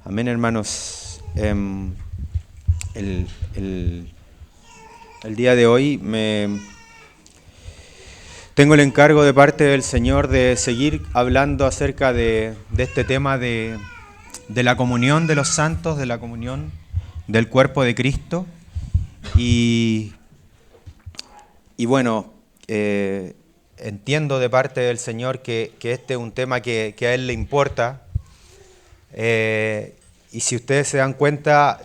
Amén, hermanos. El día de hoy tengo el encargo de parte del Señor de seguir hablando acerca de este tema de la comunión de los santos, de la comunión del cuerpo de Cristo. Y bueno, entiendo de parte del Señor que este es un tema que a Él le importa. Y si ustedes se dan cuenta,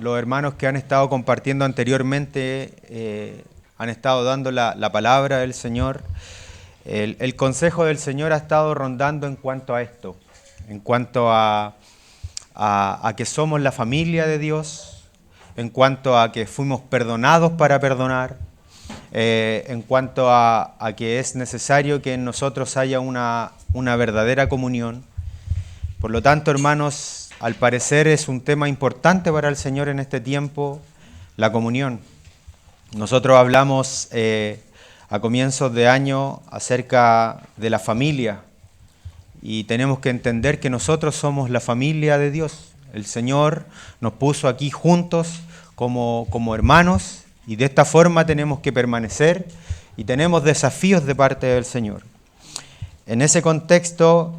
los hermanos que han estado compartiendo anteriormente han estado dando la palabra del Señor. El consejo del Señor ha estado rondando en cuanto a esto, en cuanto a que somos la familia de Dios, en cuanto a que fuimos perdonados para perdonar, en cuanto a que es necesario que en nosotros haya una verdadera comunión. Por lo tanto, hermanos, al parecer es un tema importante para el Señor en este tiempo, la comunión. Nosotros hablamos a comienzos de año acerca de la familia y tenemos que entender que nosotros somos la familia de Dios. El Señor nos puso aquí juntos como hermanos y de esta forma tenemos que permanecer y tenemos desafíos de parte del Señor. En ese contexto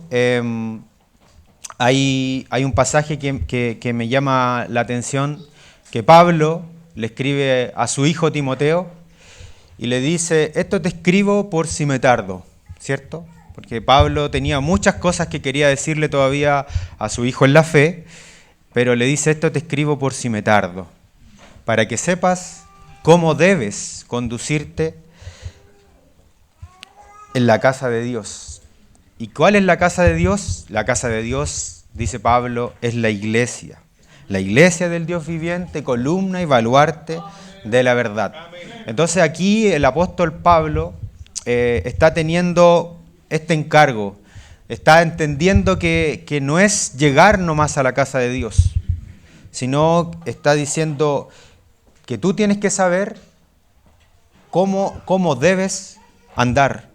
hay un pasaje que me llama la atención, que Pablo le escribe a su hijo Timoteo y le dice: esto te escribo por si me tardo, ¿cierto? Porque Pablo tenía muchas cosas que quería decirle todavía a su hijo en la fe, pero le dice: esto te escribo por si me tardo, para que sepas cómo debes conducirte en la casa de Dios. ¿Y cuál es la casa de Dios? La casa de Dios, dice Pablo, es la iglesia del Dios viviente, columna y baluarte de la verdad. Entonces aquí el apóstol Pablo está teniendo este encargo, está entendiendo que no es llegar nomás a la casa de Dios, sino está diciendo que tú tienes que saber cómo debes andar,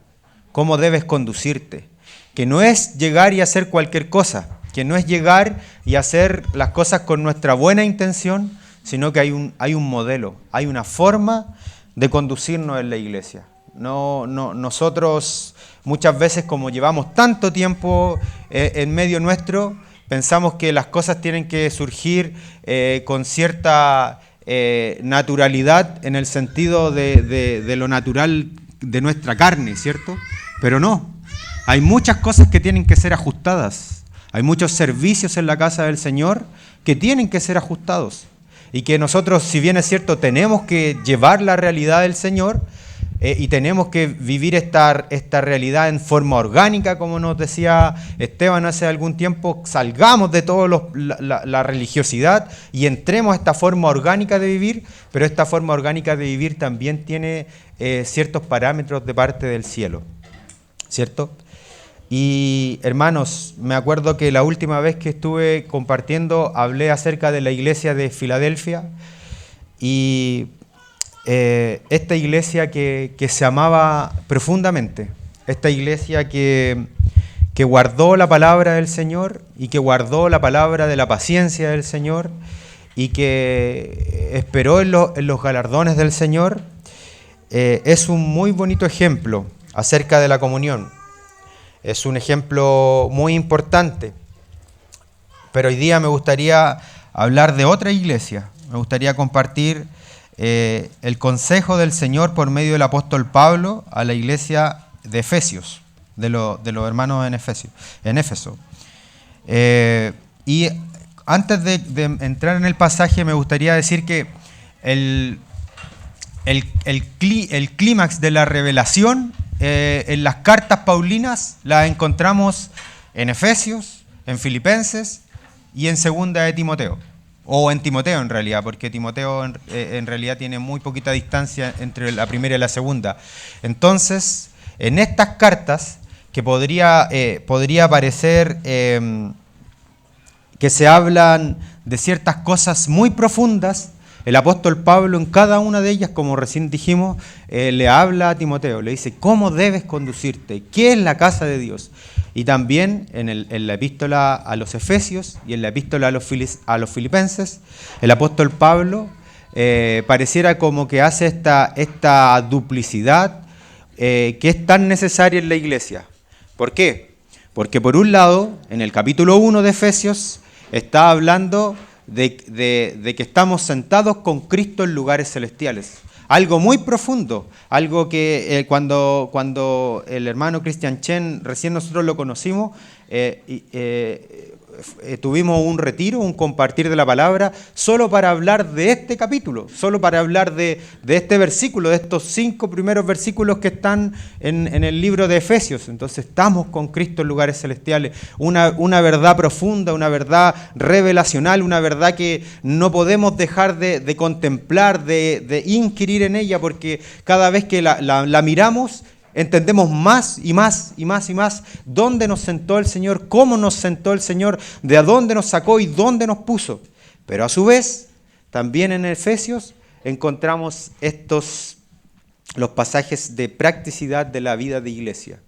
cómo debes conducirte, que no es llegar y hacer cualquier cosa, que no es llegar y hacer las cosas con nuestra buena intención, sino que hay un modelo, hay una forma de conducirnos en la iglesia. Nosotros muchas veces, como llevamos tanto tiempo en medio nuestro, pensamos que las cosas tienen que surgir con cierta naturalidad, en el sentido de lo natural de nuestra carne, ¿cierto? Pero no. Hay muchas cosas que tienen que ser ajustadas. Hay muchos servicios en la casa del Señor que tienen que ser ajustados. Y que nosotros, si bien es cierto, tenemos que llevar la realidad del Señor y tenemos que vivir esta realidad en forma orgánica, como nos decía Esteban hace algún tiempo, salgamos de toda la religiosidad y entremos a esta forma orgánica de vivir, pero esta forma orgánica de vivir también tiene ciertos parámetros de parte del cielo, ¿cierto? Y hermanos, me acuerdo que la última vez que estuve compartiendo hablé acerca de la iglesia de Filadelfia y esta iglesia que se amaba profundamente, esta iglesia que guardó la palabra del Señor y que guardó la palabra de la paciencia del Señor y que esperó en los galardones del Señor, es un muy bonito ejemplo acerca de la comunión. Es un ejemplo muy importante, pero hoy día me gustaría hablar de otra iglesia. Me gustaría compartir el consejo del Señor por medio del apóstol Pablo a la iglesia de Efesios, de los hermanos en Éfeso. Y antes de entrar en el pasaje, me gustaría decir que el clímax de la revelación en las cartas paulinas las encontramos en Efesios, en Filipenses y en Segunda de Timoteo, o en Timoteo en realidad, porque Timoteo en realidad tiene muy poquita distancia entre la primera y la segunda. Entonces, en estas cartas, que podría parecer que se hablan de ciertas cosas muy profundas, El apóstol Pablo en cada una de ellas, como recién dijimos, le habla a Timoteo, le dice cómo debes conducirte, qué es la casa de Dios. Y también en la epístola a los Efesios y en la epístola a los Filipenses, el apóstol Pablo pareciera como que hace esta duplicidad que es tan necesaria en la iglesia. ¿Por qué? Porque por un lado, en el capítulo 1 de Efesios, está hablando de que estamos sentados con Cristo en lugares celestiales. Algo muy profundo, algo que cuando el hermano Christian Chen, recién nosotros lo conocimos, tuvimos un retiro, un compartir de la palabra, solo para hablar de este capítulo, solo para hablar de este versículo, de estos 5 primeros versículos que están en el libro de Efesios. Entonces estamos con Cristo en lugares celestiales, una verdad profunda, una verdad revelacional, una verdad que no podemos dejar de contemplar, de inquirir en ella, porque cada vez que la miramos, entendemos más y más y más y más dónde nos sentó el Señor, cómo nos sentó el Señor, de a dónde nos sacó y dónde nos puso. Pero a su vez, también en Efesios encontramos los pasajes de practicidad de la vida de iglesia.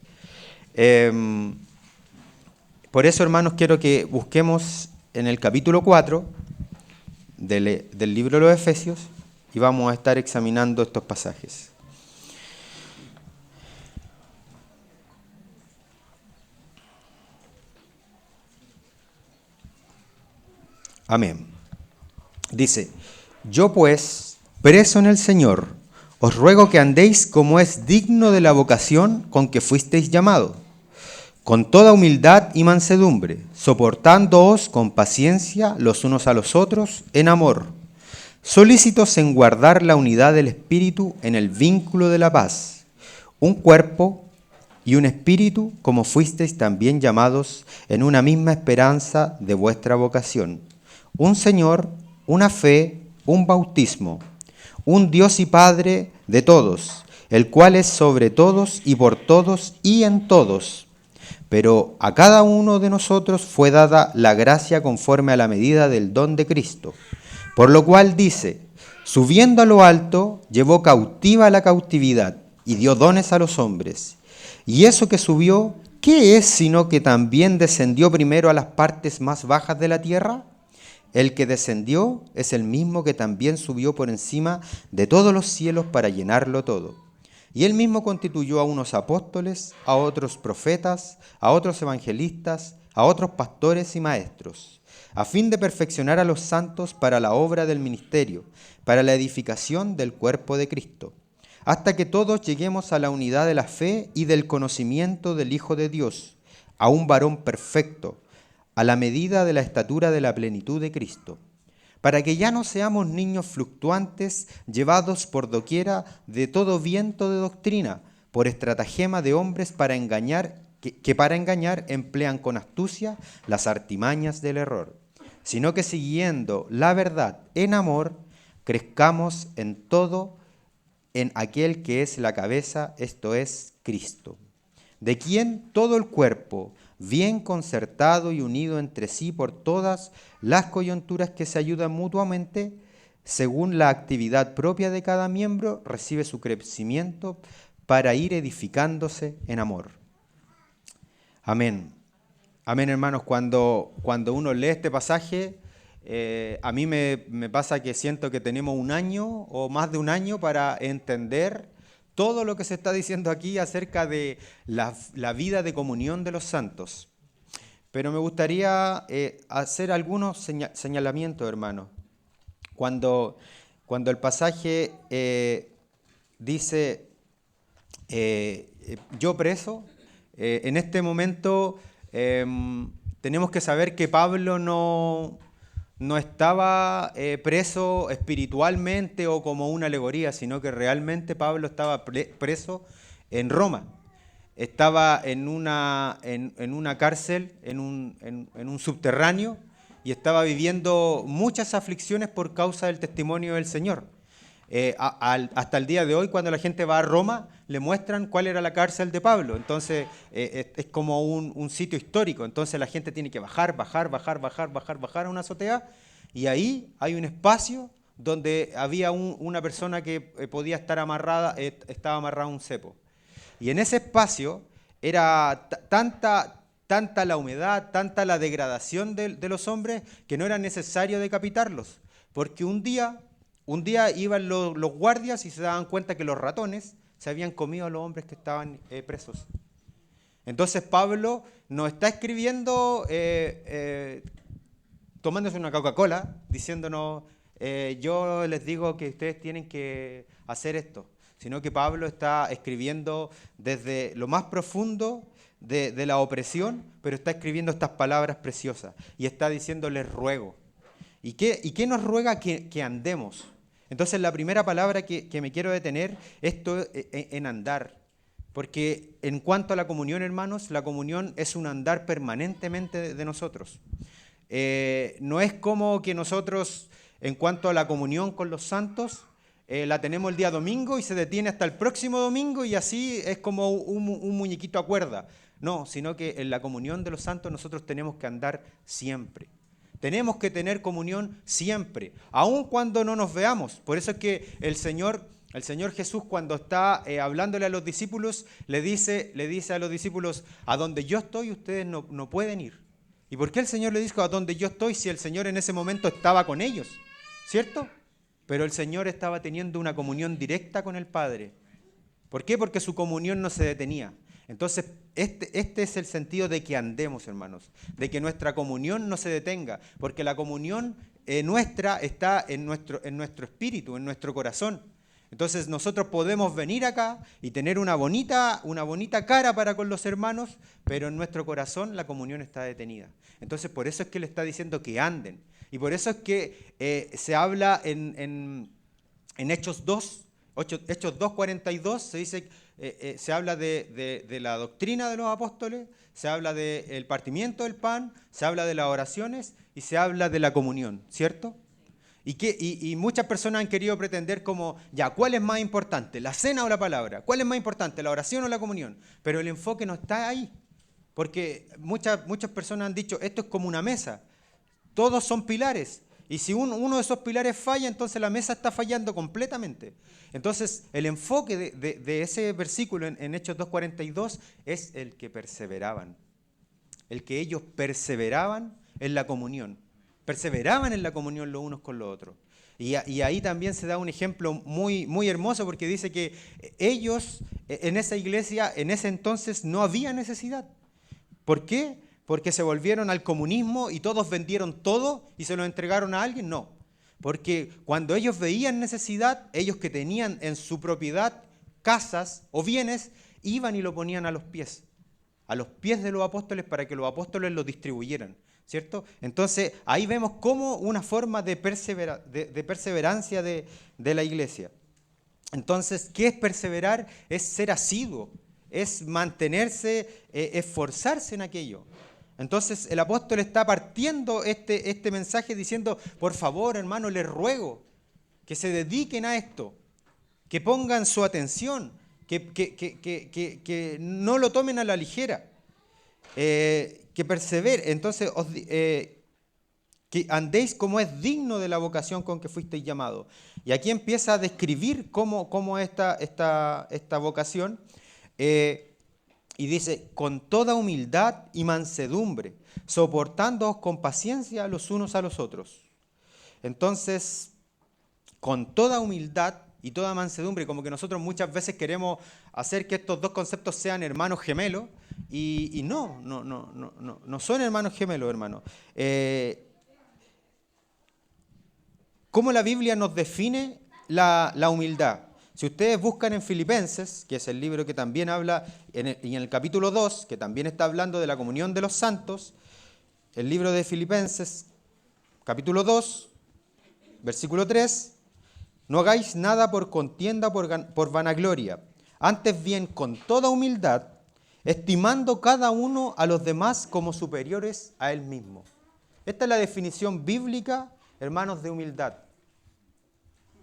Por eso, hermanos, quiero que busquemos en el capítulo 4 del libro de los Efesios y vamos a estar examinando estos pasajes. Amén. Dice, yo pues, preso en el Señor, os ruego que andéis como es digno de la vocación con que fuisteis llamados, con toda humildad y mansedumbre, soportándoos con paciencia los unos a los otros en amor, solícitos en guardar la unidad del Espíritu en el vínculo de la paz, un cuerpo y un espíritu como fuisteis también llamados en una misma esperanza de vuestra vocación. Un Señor, una fe, un bautismo, un Dios y Padre de todos, el cual es sobre todos y por todos y en todos. Pero a cada uno de nosotros fue dada la gracia conforme a la medida del don de Cristo. Por lo cual dice, subiendo a lo alto, llevó cautiva la cautividad y dio dones a los hombres. Y eso que subió, ¿qué es sino que también descendió primero a las partes más bajas de la tierra? El que descendió es el mismo que también subió por encima de todos los cielos para llenarlo todo. Y él mismo constituyó a unos apóstoles, a otros profetas, a otros evangelistas, a otros pastores y maestros, a fin de perfeccionar a los santos para la obra del ministerio, para la edificación del cuerpo de Cristo, hasta que todos lleguemos a la unidad de la fe y del conocimiento del Hijo de Dios, a un varón perfecto, a la medida de la estatura de la plenitud de Cristo, para que ya no seamos niños fluctuantes, llevados por doquiera de todo viento de doctrina, por estratagema de hombres para engañar, que para engañar emplean con astucia las artimañas del error, sino que siguiendo la verdad en amor, crezcamos en todo en aquel que es la cabeza, esto es Cristo, de quien todo el cuerpo, bien concertado y unido entre sí por todas las coyunturas que se ayudan mutuamente, según la actividad propia de cada miembro, recibe su crecimiento para ir edificándose en amor. Amén. Amén, hermanos. Cuando uno lee este pasaje, a mí me pasa que siento que tenemos un año o más de un año para entender todo lo que se está diciendo aquí acerca de la vida de comunión de los santos. Pero me gustaría hacer algunos señalamientos, hermanos. Cuando el pasaje dice, yo preso, en este momento tenemos que saber que Pablo no estaba preso espiritualmente o como una alegoría, sino que realmente Pablo estaba preso en Roma. Estaba en una cárcel, en un subterráneo, y estaba viviendo muchas aflicciones por causa del testimonio del Señor. Hasta el día de hoy, cuando la gente va a Roma, le muestran cuál era la cárcel de Pablo. Entonces, es como un sitio histórico. Entonces, la gente tiene que bajar a una azotea, y ahí hay un espacio donde había una persona que podía estar amarrada, estaba amarrada a un cepo. Y en ese espacio era tanta la humedad, tanta la degradación de los hombres, que no era necesario decapitarlos, porque un día iban los guardias y se daban cuenta que los ratones se habían comido a los hombres que estaban presos. Entonces Pablo nos está escribiendo tomándose una Coca-Cola, diciéndonos, yo les digo que ustedes tienen que hacer esto, sino que Pablo está escribiendo desde lo más profundo de la opresión, pero está escribiendo estas palabras preciosas y está diciéndoles ruego. ¿Y qué nos ruega? Que andemos. Entonces la primera palabra que me quiero detener, esto en andar. Porque en cuanto a la comunión, hermanos, la comunión es un andar permanentemente de nosotros. No es como que nosotros, en cuanto a la comunión con los santos, la tenemos el día domingo y se detiene hasta el próximo domingo y así es como un muñequito a cuerda. No, sino que en la comunión de los santos nosotros tenemos que andar siempre. Tenemos que tener comunión siempre, aun cuando no nos veamos. Por eso es que el Señor Jesús, cuando está hablándole a los discípulos, le dice a los discípulos, a donde yo estoy ustedes no pueden ir. ¿Y por qué el Señor le dijo a donde yo estoy si el Señor en ese momento estaba con ellos? ¿Cierto? Pero el Señor estaba teniendo una comunión directa con el Padre. ¿Por qué? Porque su comunión no se detenía. Entonces, este es el sentido de que andemos, hermanos, de que nuestra comunión no se detenga, porque la comunión nuestra está en nuestro espíritu, en nuestro corazón. Entonces nosotros podemos venir acá y tener una bonita cara para con los hermanos, pero en nuestro corazón la comunión está detenida. Entonces por eso es que le está diciendo que anden. Y por eso es que se habla en Hechos 2, Hechos 2:42, se habla de la doctrina de los apóstoles, se habla del partimiento del pan, se habla de las oraciones y se habla de la comunión, ¿cierto? Y muchas personas han querido pretender como, ya, ¿cuál es más importante, la cena o la palabra? ¿Cuál es más importante, la oración o la comunión? Pero el enfoque no está ahí, porque muchas personas han dicho, esto es como una mesa, todos son pilares, y si uno de esos pilares falla, entonces la mesa está fallando completamente. Entonces, el enfoque de ese versículo en Hechos 2:42 es el que perseveraban, el que ellos perseveraban en la comunión. Perseveraban en la comunión los unos con los otros. Y ahí también se da un ejemplo muy, muy hermoso porque dice que ellos en esa iglesia, en ese entonces, no había necesidad. ¿Por qué? Porque se volvieron al comunismo y todos vendieron todo y se lo entregaron a alguien. No. Porque cuando ellos veían necesidad, ellos que tenían en su propiedad casas o bienes, iban y lo ponían a los pies de los apóstoles para que los apóstoles lo distribuyeran. ¿Cierto? Entonces, ahí vemos como una forma de perseverancia de la iglesia. Entonces, ¿qué es perseverar? Es ser asiduo, es mantenerse, esforzarse en aquello. Entonces, el apóstol está partiendo este mensaje diciendo, por favor, hermano, les ruego que se dediquen a esto, que pongan su atención, que no lo tomen a la ligera. Que persevere, entonces que andéis como es digno de la vocación con que fuisteis llamados. Y aquí empieza a describir cómo es esta vocación, y dice, con toda humildad y mansedumbre, soportándoos con paciencia los unos a los otros. Entonces, con toda humildad y toda mansedumbre, como que nosotros muchas veces queremos hacer que estos dos conceptos sean hermanos gemelos, y no son hermanos gemelos, hermanos. ¿Cómo la Biblia nos define la humildad? Si ustedes buscan en Filipenses, que es el libro que también habla, y en el capítulo 2, que también está hablando de la comunión de los santos, el libro de Filipenses, capítulo 2, versículo 3, no hagáis nada por contienda, por vanagloria, antes bien con toda humildad, estimando cada uno a los demás como superiores a él mismo. Esta es la definición bíblica, hermanos, de humildad.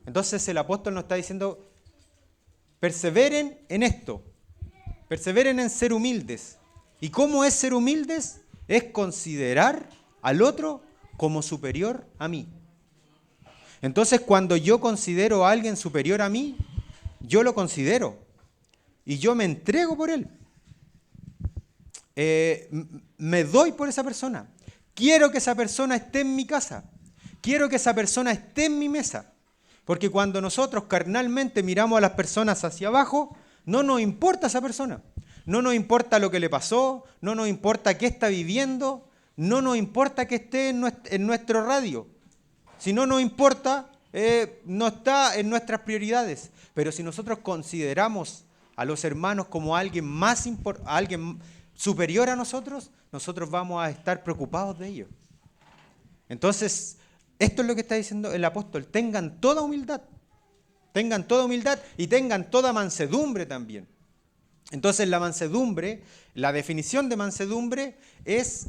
Entonces el apóstol nos está diciendo, perseveren en esto, perseveren en ser humildes. ¿Y cómo es ser humildes? Es considerar al otro como superior a mí. Entonces, cuando yo considero a alguien superior a mí, yo lo considero y yo me entrego por él. Me doy por esa persona. Quiero que esa persona esté en mi casa. Quiero que esa persona esté en mi mesa. Porque cuando nosotros carnalmente miramos a las personas hacia abajo, no nos importa esa persona. No nos importa lo que le pasó, no nos importa qué está viviendo, no nos importa que esté en nuestro radio. Si no nos importa, no está en nuestras prioridades. Pero si nosotros consideramos a los hermanos como alguien alguien superior a nosotros, nosotros vamos a estar preocupados de ellos. Entonces, esto es lo que está diciendo el apóstol. Tengan toda humildad y tengan toda mansedumbre también. Entonces, la mansedumbre, la definición de mansedumbre es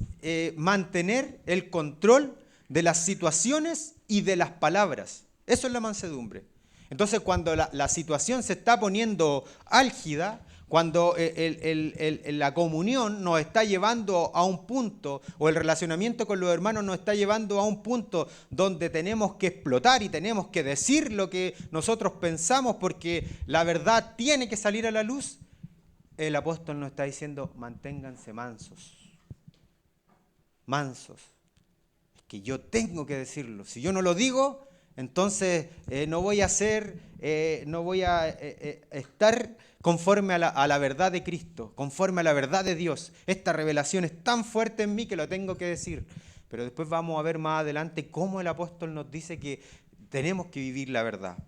mantener el control de las situaciones y de las palabras. Eso es la mansedumbre. Entonces, cuando la situación se está poniendo álgida, cuando la comunión nos está llevando a un punto, o el relacionamiento con los hermanos nos está llevando a un punto donde tenemos que explotar y tenemos que decir lo que nosotros pensamos porque la verdad tiene que salir a la luz, el apóstol nos está diciendo, manténganse mansos. Mansos. Es que yo tengo que decirlo. Si yo no lo digo, entonces no voy a estar conforme a la verdad de Cristo, conforme a la verdad de Dios. Esta revelación es tan fuerte en mí que lo tengo que decir. Pero después vamos a ver más adelante cómo el apóstol nos dice que tenemos que vivir la verdad.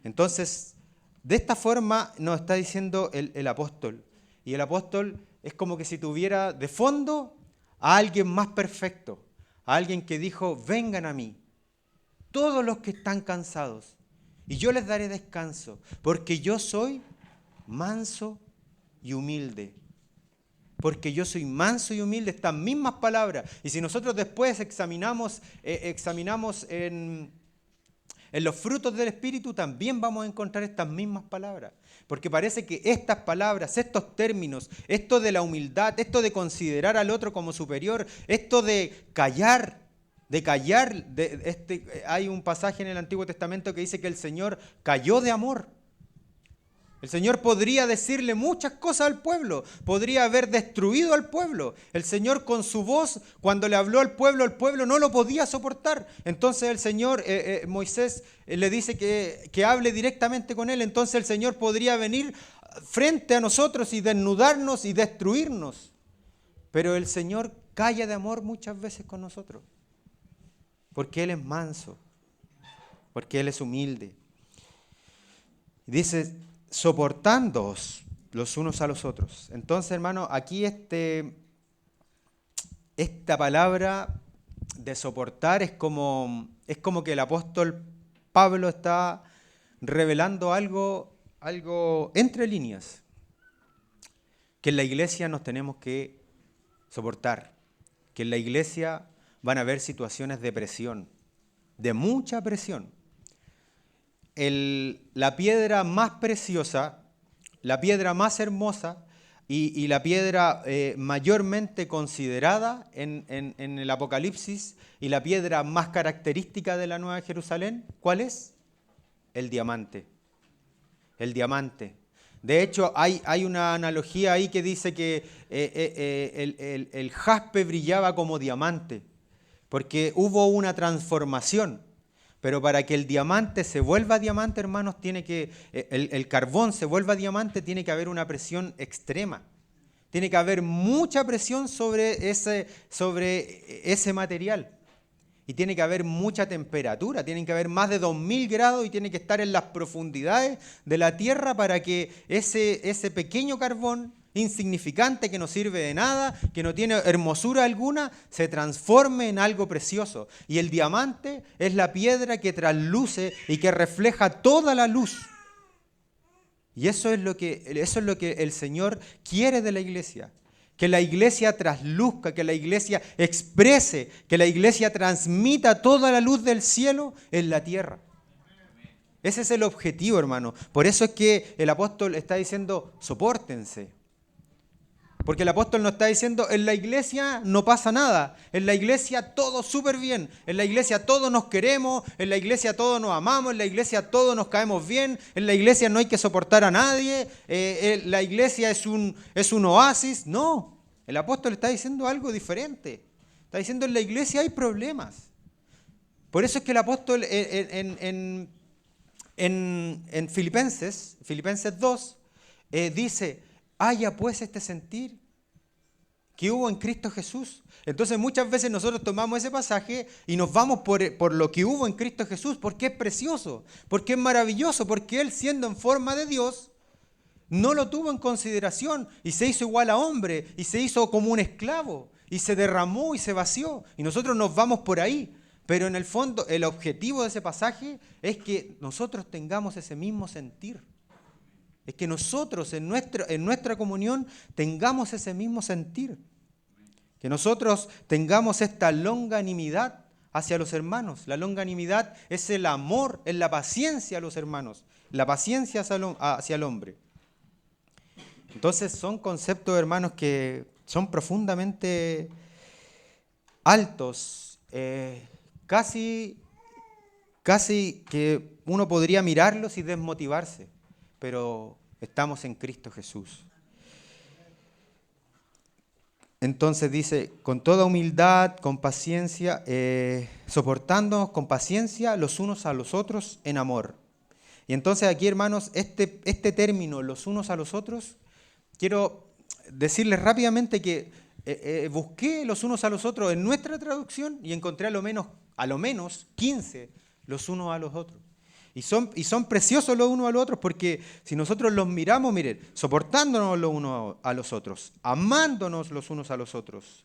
Entonces, de esta forma nos está diciendo el apóstol. Y el apóstol es como que si tuviera de fondo a alguien más perfecto, a alguien que dijo, vengan a mí, todos los que están cansados, y yo les daré descanso, porque yo soy manso y humilde. Porque yo soy manso y humilde, estas mismas palabras. Y si nosotros después examinamos en los frutos del Espíritu, también vamos a encontrar estas mismas palabras. Porque parece que estas palabras, estos términos, esto de la humildad, esto de considerar al otro como superior, esto de callar, hay un pasaje en el Antiguo Testamento que dice que el Señor calló de amor. El Señor podría decirle muchas cosas al pueblo, podría haber destruido al pueblo. El Señor con su voz, cuando le habló al pueblo no lo podía soportar. Entonces el Señor, Moisés le dice que hable directamente con él. Entonces el Señor podría venir frente a nosotros y desnudarnos y destruirnos. Pero el Señor calla de amor muchas veces con nosotros, porque Él es manso, porque Él es humilde. Dice, soportándoos los unos a los otros. Entonces, hermano, aquí esta palabra de soportar es como que el apóstol Pablo está revelando algo entre líneas, que en la iglesia nos tenemos que soportar, que en la iglesia van a haber situaciones de presión, de mucha presión. La piedra más preciosa, la piedra más hermosa y la piedra mayormente considerada en el Apocalipsis y la piedra más característica de la Nueva Jerusalén, ¿cuál es? El diamante. El diamante. De hecho, hay una analogía ahí que dice que el jaspe brillaba como diamante, porque hubo una transformación. Pero para que el diamante se vuelva diamante, hermanos, el carbón se vuelva diamante, tiene que haber una presión extrema. Tiene que haber mucha presión sobre ese material. Y tiene que haber mucha temperatura, tienen que haber más de 2000 grados y tiene que estar en las profundidades de la tierra para que ese pequeño carbón insignificante que no sirve de nada, que no tiene hermosura alguna, se transforme en algo precioso. Y el diamante es la piedra que trasluce y que refleja toda la luz. Y eso es lo que el Señor quiere de la iglesia. Que la iglesia trasluzca, que la iglesia exprese, que la iglesia transmita toda la luz del cielo en la tierra. Ese es el objetivo, hermano. Por eso es que el apóstol está diciendo, sopórtense. Porque el apóstol nos está diciendo, en la iglesia no pasa nada, en la iglesia todo súper bien, en la iglesia todos nos queremos, en la iglesia todos nos amamos, en la iglesia todos nos caemos bien, en la iglesia no hay que soportar a nadie, la iglesia es un oasis. No, el apóstol está diciendo algo diferente. Está diciendo, en la iglesia hay problemas. Por eso es que el apóstol en Filipenses 2, dice, haya pues este sentir que hubo en Cristo Jesús. Entonces muchas veces nosotros tomamos ese pasaje y nos vamos por lo que hubo en Cristo Jesús, porque es precioso, porque es maravilloso, porque Él, siendo en forma de Dios, no lo tuvo en consideración y se hizo igual a hombre y se hizo como un esclavo y se derramó y se vació. Y nosotros nos vamos por ahí. Pero en el fondo el objetivo de ese pasaje es que nosotros tengamos ese mismo sentir. Es que nosotros en nuestra comunión tengamos ese mismo sentir. Que nosotros tengamos esta longanimidad hacia los hermanos. La longanimidad es el amor, es la paciencia a los hermanos, la paciencia hacia el hombre. Entonces son conceptos, hermanos, que son profundamente altos, casi que uno podría mirarlos y desmotivarse, pero estamos en Cristo Jesús. Entonces dice, con toda humildad, con paciencia, soportándonos con paciencia los unos a los otros en amor. Y entonces aquí, hermanos, este término, los unos a los otros, quiero decirles rápidamente que busqué los unos a los otros en nuestra traducción y encontré a lo menos 15 los unos a los otros. Y son preciosos los unos a los otros, porque si nosotros los miramos, miren, soportándonos los unos a los otros, amándonos los unos a los otros,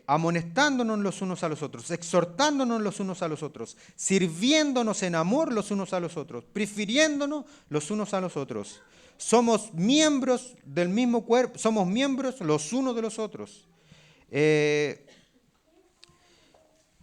amonestándonos los unos a los otros, exhortándonos los unos a los otros, sirviéndonos en amor los unos a los otros, prefiriéndonos los unos a los otros. Somos miembros del mismo cuerpo, somos miembros los unos de los otros.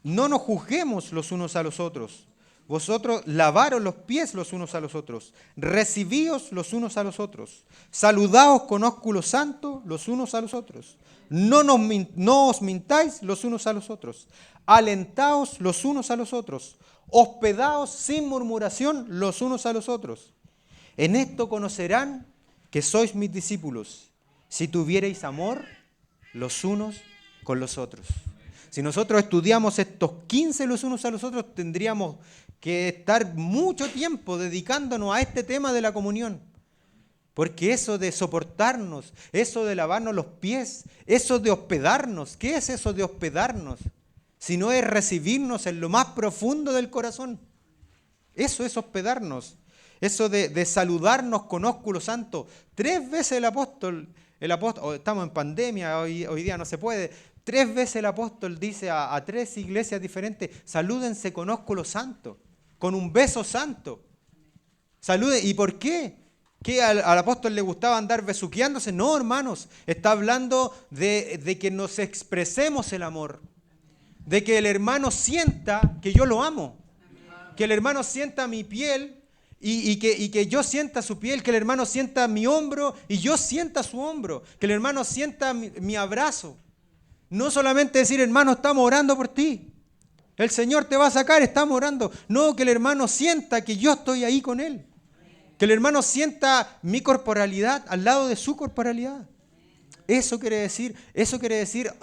No nos juzguemos los unos a los otros. Vosotros lavaros los pies los unos a los otros. Recibíos los unos a los otros. Saludaos con ósculo santo los unos a los otros. No os mintáis los unos a los otros. Alentaos los unos a los otros. Hospedaos sin murmuración los unos a los otros. En esto conocerán que sois mis discípulos, si tuviereis amor los unos con los otros. Si nosotros estudiamos estos 15 los unos a los otros, tendríamos que estar mucho tiempo dedicándonos a este tema de la comunión. Porque eso de soportarnos, eso de lavarnos los pies, eso de hospedarnos, ¿qué es eso de hospedarnos? Si no es recibirnos en lo más profundo del corazón. Eso es hospedarnos. Eso de saludarnos con ósculo santo. 3 veces el apóstol, estamos en pandemia, hoy día no se puede. 3 veces el apóstol dice a 3 iglesias diferentes, salúdense con ósculo santo, con un beso santo. Saluden. ¿Y por qué? ¿Que al apóstol le gustaba andar besuqueándose? No, hermanos, está hablando de que nos expresemos el amor, de que el hermano sienta que yo lo amo, que el hermano sienta mi piel y que yo sienta su piel, que el hermano sienta mi hombro y yo sienta su hombro, que el hermano sienta mi abrazo. No solamente decir, hermano, estamos orando por ti, el Señor te va a sacar, estamos orando. No, que el hermano sienta que yo estoy ahí con él, que el hermano sienta mi corporalidad al lado de su corporalidad. Eso quiere decir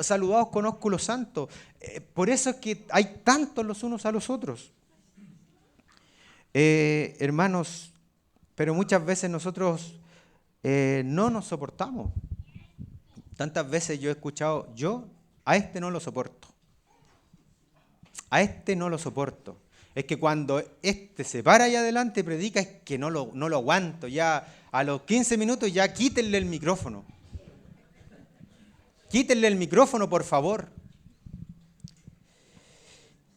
saludados con ósculo santo. Por eso es que hay tantos los unos a los otros. Hermanos, pero muchas veces nosotros no nos soportamos. Tantas veces yo he escuchado, yo a este no lo soporto. A este no lo soporto. Es que cuando este se para allá adelante y predica, es que no lo aguanto. Ya a los 15 minutos ya quítenle el micrófono. Quítenle el micrófono, por favor.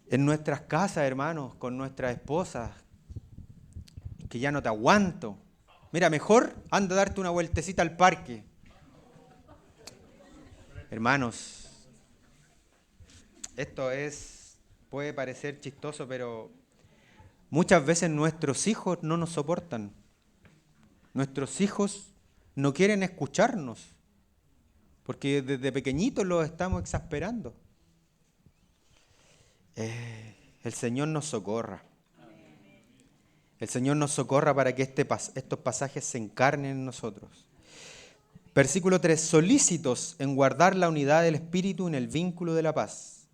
En nuestras casas, hermanos, con nuestras esposas, que ya no te aguanto. Mira, mejor anda a darte una vueltecita al parque. Hermanos, esto puede parecer chistoso, pero muchas veces nuestros hijos no nos soportan. Nuestros hijos no quieren escucharnos, porque desde pequeñitos los estamos exasperando. El Señor nos socorra. El Señor nos socorra para que estos pasajes se encarnen en nosotros. Versículo 3, solícitos en guardar la unidad del Espíritu en el vínculo de la paz.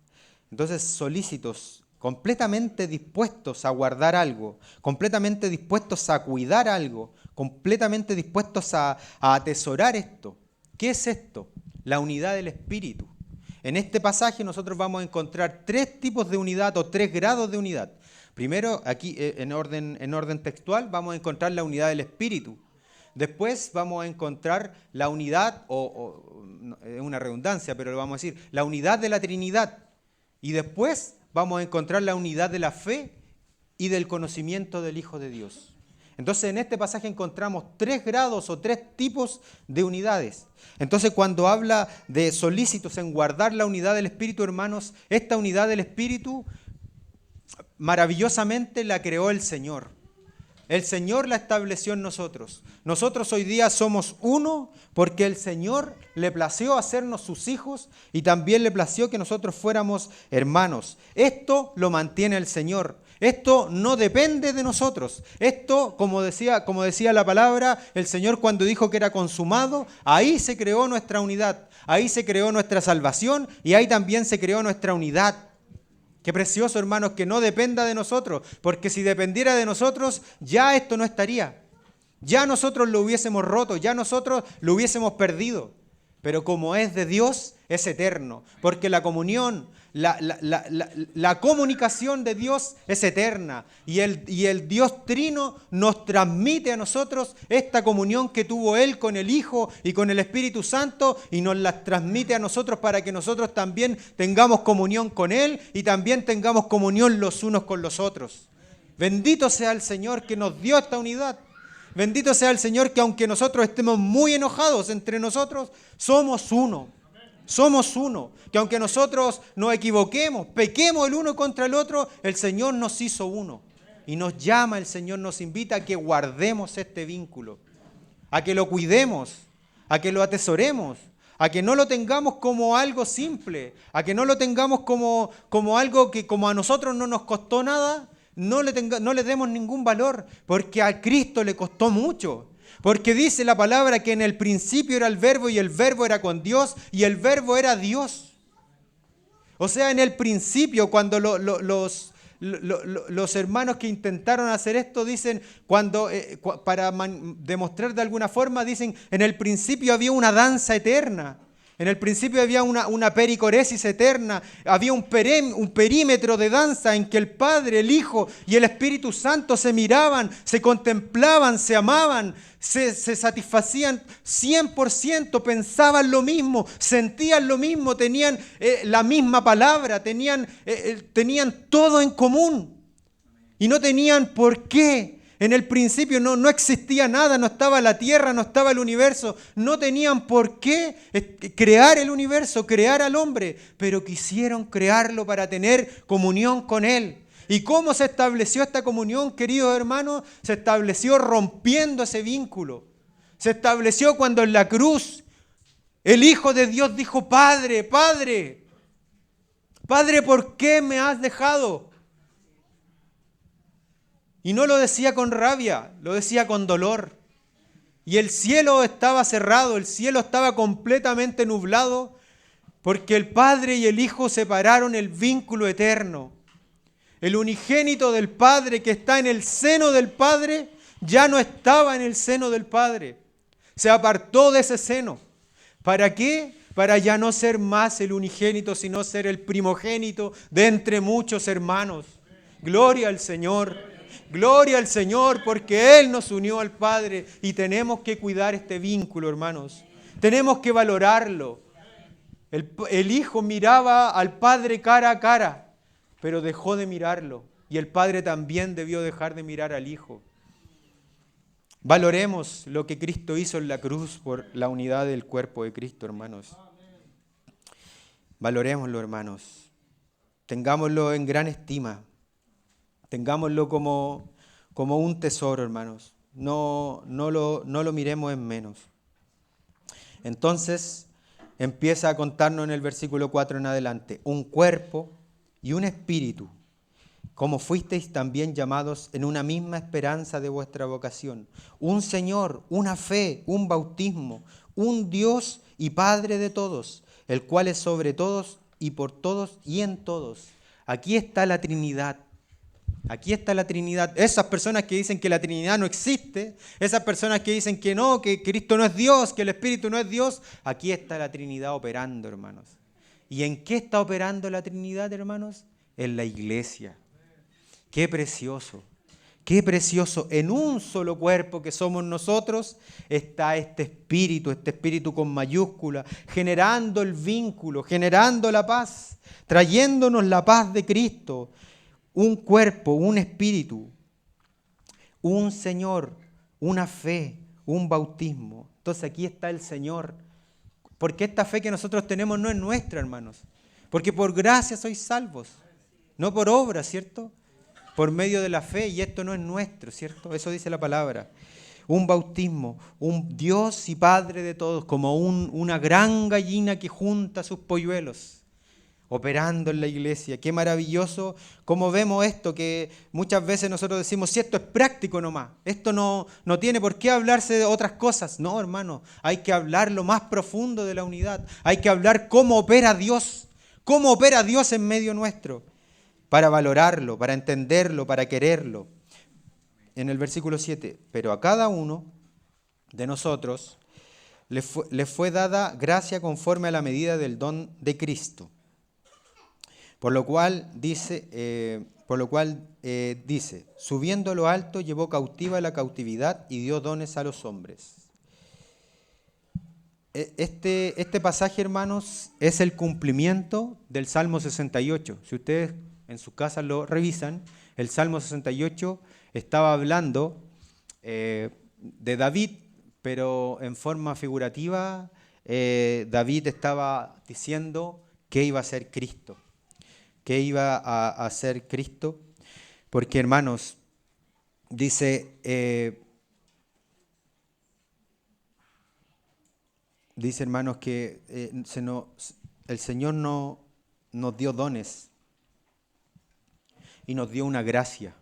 Entonces, solícitos, completamente dispuestos a guardar algo, completamente dispuestos a cuidar algo, completamente dispuestos a atesorar esto. ¿Qué es esto? La unidad del Espíritu. En este pasaje nosotros vamos a encontrar 3 tipos de unidad o 3 grados de unidad. Primero, aquí en orden textual, vamos a encontrar la unidad del Espíritu. Después vamos a encontrar la unidad, es una redundancia, pero lo vamos a decir, la unidad de la Trinidad. Y después vamos a encontrar la unidad de la fe y del conocimiento del Hijo de Dios. Entonces en este pasaje encontramos 3 grados o 3 tipos de unidades. Entonces cuando habla de solícitos en guardar la unidad del Espíritu, hermanos, esta unidad del Espíritu maravillosamente la creó el Señor. El Señor la estableció en nosotros. Nosotros hoy día somos uno porque el Señor le plació hacernos sus hijos y también le plació que nosotros fuéramos hermanos. Esto lo mantiene el Señor. Esto no depende de nosotros. Esto, como decía la palabra, el Señor cuando dijo que era consumado, ahí se creó nuestra unidad, ahí se creó nuestra salvación y ahí también se creó nuestra unidad. Qué precioso, hermanos, que no dependa de nosotros, porque si dependiera de nosotros, ya esto no estaría. Ya nosotros lo hubiésemos roto, ya nosotros lo hubiésemos perdido. Pero como es de Dios, es eterno, porque la comunión, la comunicación de Dios es eterna. Y el Dios Trino nos transmite a nosotros esta comunión que tuvo Él con el Hijo y con el Espíritu Santo y nos la transmite a nosotros para que nosotros también tengamos comunión con Él y también tengamos comunión los unos con los otros. Bendito sea el Señor que nos dio esta unidad. Bendito sea el Señor que aunque nosotros estemos muy enojados entre nosotros, somos uno. Somos uno. Que aunque nosotros nos equivoquemos, pequemos el uno contra el otro, el Señor nos hizo uno. Y nos llama, el Señor nos invita a que guardemos este vínculo, a que lo cuidemos, a que lo atesoremos, a que no lo tengamos como algo simple, a que no lo tengamos como algo que como a nosotros no nos costó nada, no le demos ningún valor, porque a Cristo le costó mucho. Porque dice la palabra que en el principio era el Verbo y el Verbo era con Dios y el Verbo era Dios. O sea, en el principio, cuando los hermanos que intentaron hacer esto dicen, para demostrar de alguna forma, dicen, en el principio había una danza eterna. En el principio había una pericoresis eterna, había un perímetro de danza en que el Padre, el Hijo y el Espíritu Santo se miraban, se contemplaban, se amaban, se satisfacían 100%, pensaban lo mismo, sentían lo mismo, tenían la misma palabra, tenían todo en común y no tenían por qué. En el principio no existía nada, no estaba la tierra, no estaba el universo. No tenían por qué crear el universo, crear al hombre, pero quisieron crearlo para tener comunión con Él. ¿Y cómo se estableció esta comunión, queridos hermanos? Se estableció rompiendo ese vínculo. Se estableció cuando en la cruz el Hijo de Dios dijo, Padre, Padre, Padre, ¿por qué me has dejado? Y no lo decía con rabia, lo decía con dolor. Y el cielo estaba cerrado, el cielo estaba completamente nublado, porque el Padre y el Hijo separaron el vínculo eterno. El unigénito del Padre que está en el seno del Padre, ya no estaba en el seno del Padre. Se apartó de ese seno. ¿Para qué? Para ya no ser más el unigénito, sino ser el primogénito de entre muchos hermanos. Gloria al Señor. Gloria al Señor, porque Él nos unió al Padre y tenemos que cuidar este vínculo, hermanos. Tenemos que valorarlo. El Hijo miraba al Padre cara a cara, pero dejó de mirarlo. Y el Padre también debió dejar de mirar al Hijo. Valoremos lo que Cristo hizo en la cruz por la unidad del cuerpo de Cristo, hermanos. Valorémoslo, hermanos. Tengámoslo en gran estima. Tengámoslo como un tesoro, hermanos. No lo miremos en menos. Entonces empieza a contarnos en el versículo 4 en adelante, un cuerpo y un espíritu, como fuisteis también llamados en una misma esperanza de vuestra vocación, un Señor, una fe, un bautismo, un Dios y Padre de todos, el cual es sobre todos y por todos y en todos. Aquí está la Trinidad. Aquí está la Trinidad. Esas personas que dicen que la Trinidad no existe, esas personas que dicen que no, que Cristo no es Dios, que el Espíritu no es Dios, aquí está la Trinidad operando, hermanos. ¿Y en qué está operando la Trinidad, hermanos? En la iglesia. Qué precioso, qué precioso. En un solo cuerpo que somos nosotros está este espíritu con mayúscula, generando el vínculo, generando la paz, trayéndonos la paz de Cristo. Un cuerpo, un espíritu, un Señor, una fe, un bautismo. Entonces aquí está el Señor. Porque esta fe que nosotros tenemos no es nuestra, hermanos. Porque por gracia sois salvos, no por obra, ¿cierto? Por medio de la fe, y esto no es nuestro, ¿cierto? Eso dice la palabra. Un bautismo, un Dios y Padre de todos, como una gran gallina que junta sus polluelos, operando en la iglesia. Qué maravilloso cómo vemos esto, que muchas veces nosotros decimos, si esto es práctico nomás, esto no tiene por qué hablarse de otras cosas. No, hermano, hay que hablar lo más profundo de la unidad, hay que hablar cómo opera Dios en medio nuestro, para valorarlo, para entenderlo, para quererlo. En el versículo 7, pero a cada uno de nosotros le fue dada gracia conforme a la medida del don de Cristo. Por lo cual dice, subiendo a lo alto, llevó cautiva la cautividad y dio dones a los hombres. Este pasaje, hermanos, es el cumplimiento del Salmo 68. Si ustedes en sus casas lo revisan, el Salmo 68 estaba hablando de David, pero en forma figurativa. David estaba diciendo que iba a ser Cristo. ¿Qué iba a hacer Cristo? Porque, hermanos, dice hermanos, que el Señor nos dio dones y nos dio una gracia.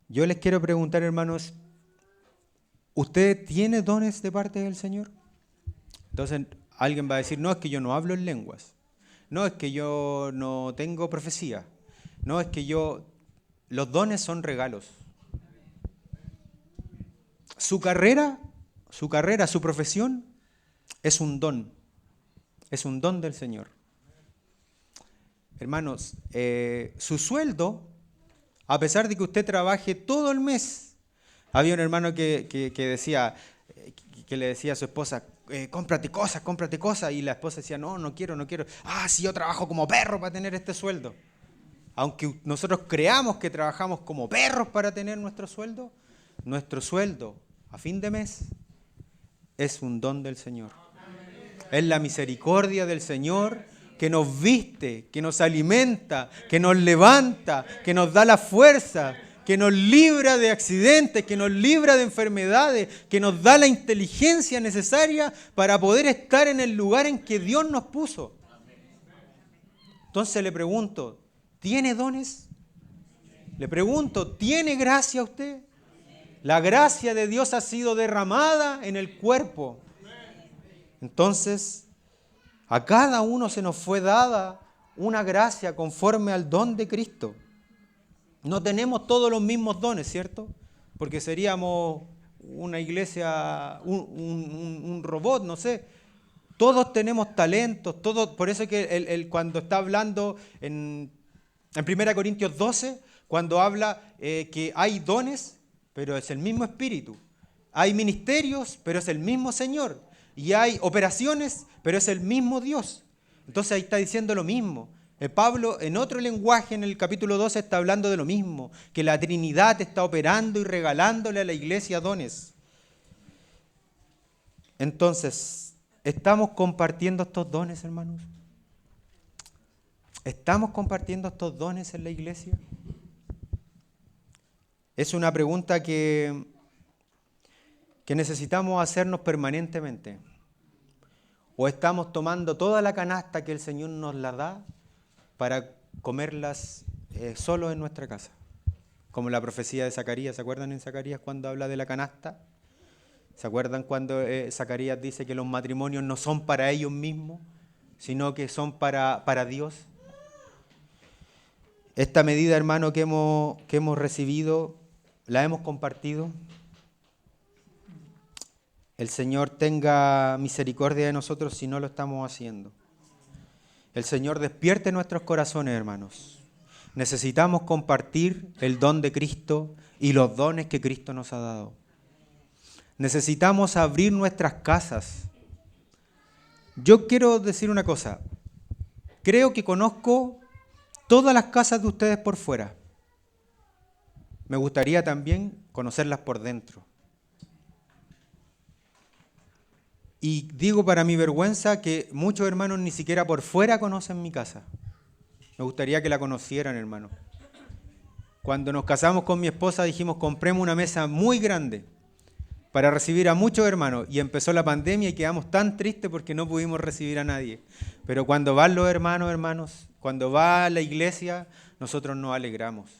Yo les quiero preguntar, hermanos, ¿usted tiene dones de parte del Señor? Entonces, alguien va a decir, no, es que yo no hablo en lenguas, no, es que yo no tengo profecía, no, es que los dones son regalos. Su carrera, su profesión es un don del Señor. Hermanos, su sueldo, a pesar de que usted trabaje todo el mes, había un hermano que decía, que le decía a su esposa, cómprate cosas, y la esposa decía, no quiero. Si yo trabajo como perro para tener este sueldo. Aunque nosotros creamos que trabajamos como perros para tener nuestro sueldo a fin de mes es un don del Señor. Es la misericordia del Señor que nos viste, que nos alimenta, que nos levanta, que nos da la fuerza, que nos libra de accidentes, que nos libra de enfermedades, que nos da la inteligencia necesaria para poder estar en el lugar en que Dios nos puso. Entonces le pregunto, ¿tiene dones? Le pregunto, ¿tiene gracia usted? La gracia de Dios ha sido derramada en el cuerpo. Entonces, a cada uno se nos fue dada una gracia conforme al don de Cristo. No tenemos todos los mismos dones, ¿cierto? Porque seríamos una iglesia, un robot, no sé. Todos tenemos talentos, todos. Por eso que cuando está hablando en 1 Corintios 12, cuando habla que hay dones, pero es el mismo Espíritu. Hay ministerios, pero es el mismo Señor. Y hay operaciones, pero es el mismo Dios. Entonces ahí está diciendo lo mismo. Pablo, en otro lenguaje, en el capítulo 12, está hablando de lo mismo, que la Trinidad está operando y regalándole a la iglesia dones. Entonces, ¿estamos compartiendo estos dones, hermanos? ¿Estamos compartiendo estos dones en la iglesia? Es una pregunta que que necesitamos hacernos permanentemente? ¿O estamos tomando toda la canasta que el Señor nos la da para comerlas solo en nuestra casa? Como la profecía de Zacarías. ¿Se acuerdan en Zacarías cuando habla de la canasta? ¿Se acuerdan cuando Zacarías dice que los matrimonios no son para ellos mismos, sino que son para Dios? Esta medida, hermano, que hemos recibido, la hemos compartido. El Señor tenga misericordia de nosotros si no lo estamos haciendo. El Señor despierte nuestros corazones, hermanos. Necesitamos compartir el don de Cristo y los dones que Cristo nos ha dado. Necesitamos abrir nuestras casas. Yo quiero decir una cosa. Creo que conozco todas las casas de ustedes por fuera. Me gustaría también conocerlas por dentro. Y digo para mi vergüenza que muchos hermanos ni siquiera por fuera conocen mi casa. Me gustaría que la conocieran, hermano. Cuando nos casamos con mi esposa dijimos, compremos una mesa muy grande para recibir a muchos hermanos. Y empezó la pandemia y quedamos tan tristes porque no pudimos recibir a nadie. Pero cuando van los hermanos, cuando va a la iglesia, nosotros nos alegramos.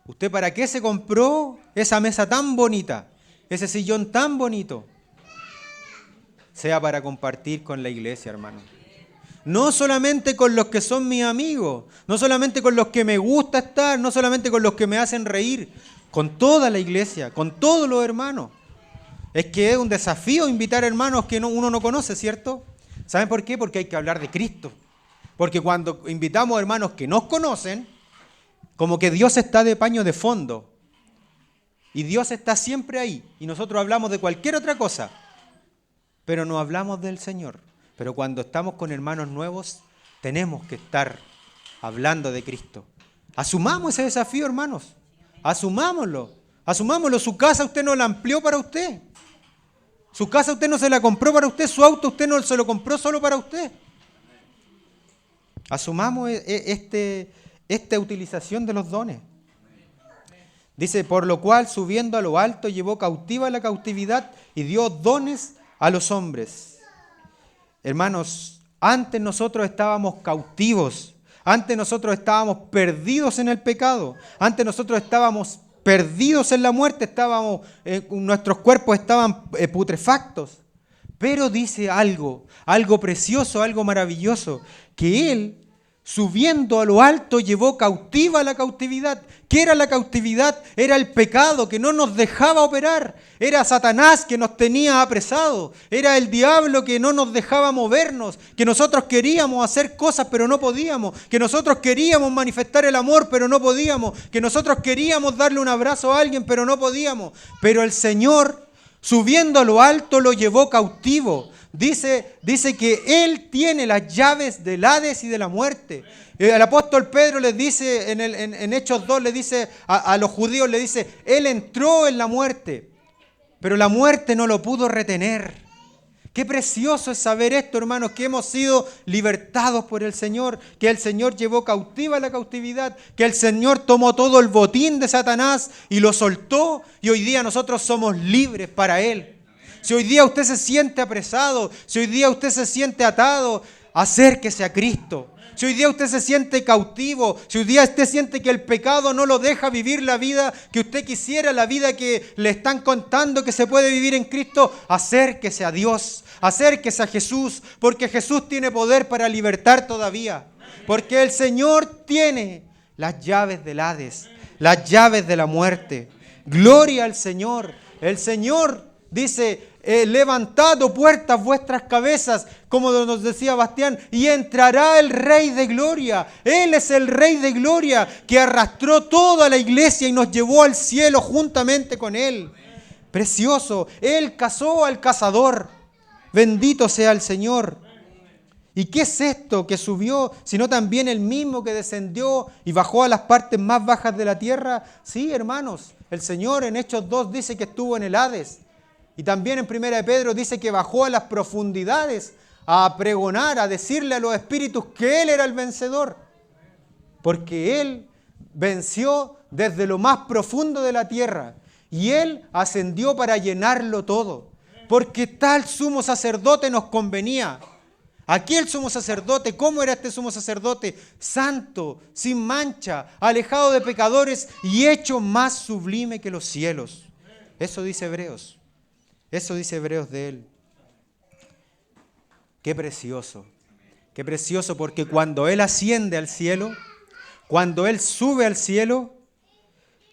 ¿Usted para qué se compró esa mesa tan bonita? Ese sillón tan bonito. Sea para compartir con la iglesia, hermano. No solamente con los que son mis amigos, no solamente con los que me gusta estar, no solamente con los que me hacen reír, con toda la iglesia, con todos los hermanos. Es que es un desafío invitar hermanos que uno no conoce, ¿cierto? ¿Saben por qué? Porque hay que hablar de Cristo. Porque cuando invitamos hermanos que nos conocen, como que Dios está de paño de fondo. Y Dios está siempre ahí. Y nosotros hablamos de cualquier otra cosa. Pero no hablamos del Señor. Pero cuando estamos con hermanos nuevos, tenemos que estar hablando de Cristo. Asumamos ese desafío, hermanos. Asumámoslo. Asumámoslo. Su casa usted no la amplió para usted. Su casa usted no se la compró para usted. Su auto usted no se lo compró solo para usted. Asumamos esta utilización de los dones. Dice, por lo cual, subiendo a lo alto, llevó cautiva la cautividad y dio dones a los hombres. Hermanos, antes nosotros estábamos cautivos, antes nosotros estábamos perdidos en el pecado, antes nosotros estábamos perdidos en la muerte, nuestros cuerpos estaban putrefactos. Pero dice algo precioso, algo maravilloso, que Él, subiendo a lo alto, llevó cautiva la cautividad. ¿Qué era la cautividad? Era el pecado que no nos dejaba operar. Era Satanás que nos tenía apresado. Era el diablo que no nos dejaba movernos. Que nosotros queríamos hacer cosas pero no podíamos. Que nosotros queríamos manifestar el amor pero no podíamos. Que nosotros queríamos darle un abrazo a alguien pero no podíamos. Pero el Señor, subiendo a lo alto, lo llevó cautivo. Dice que Él tiene las llaves del Hades y de la muerte. El apóstol Pedro les dice, en Hechos 2, le dice a los judíos, le dice, Él entró en la muerte, pero la muerte no lo pudo retener. Qué precioso es saber esto, hermanos, que hemos sido libertados por el Señor, que el Señor llevó cautiva la cautividad, que el Señor tomó todo el botín de Satanás y lo soltó, y hoy día nosotros somos libres para Él. Si hoy día usted se siente apresado, si hoy día usted se siente atado, acérquese a Cristo. Si hoy día usted se siente cautivo, si hoy día usted siente que el pecado no lo deja vivir la vida que usted quisiera, la vida que le están contando que se puede vivir en Cristo, acérquese a Dios, acérquese a Jesús, porque Jesús tiene poder para libertar todavía. Porque el Señor tiene las llaves del Hades, las llaves de la muerte. Gloria al Señor. El Señor dice, levantad, oh puertas, vuestras cabezas, como nos decía Bastián, y entrará el Rey de Gloria. Él es el Rey de Gloria que arrastró toda la iglesia y nos llevó al cielo juntamente con Él. Precioso. Él cazó al cazador. Bendito sea el Señor. ¿Y qué es esto que subió, sino también el mismo que descendió y bajó a las partes más bajas de la tierra? Sí, hermanos, el Señor en Hechos 2 dice que estuvo en el Hades. Y también en 1 de Pedro dice que bajó a las profundidades a pregonar, a decirle a los espíritus que Él era el vencedor. Porque Él venció desde lo más profundo de la tierra. y Él ascendió para llenarlo todo, porque tal sumo sacerdote nos convenía. Aquí el sumo sacerdote, ¿cómo era este sumo sacerdote? Santo, sin mancha, alejado de pecadores y hecho más sublime que los cielos. Eso dice Hebreos. Eso dice Hebreos de Él. Qué precioso porque cuando Él asciende al cielo, cuando Él sube al cielo,